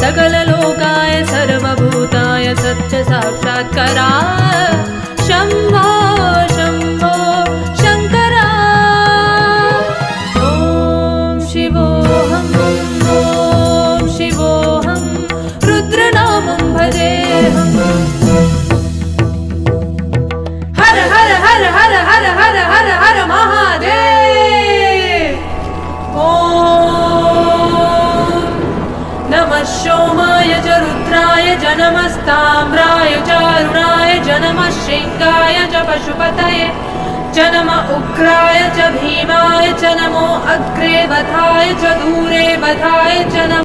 सकललोकाय सर्वभूताय सत्य साक्षात्कारा शम्भो शम्भो शङ्करा। ॐ शिवोऽहम् ॐ शिवोऽहम् रुद्रनामं भजेऽहम्। हर हर हर हर हर हर हर हर महादेव। ॐ नमः सोमाय च रुद्राय च नमस्ताम्राय च अरुणाय च नमः शृङ्गाय च पशुपतये च नमः उग्राय च भीमाय च नमो अग्रे वधाय च दूरे वधाय च नमः।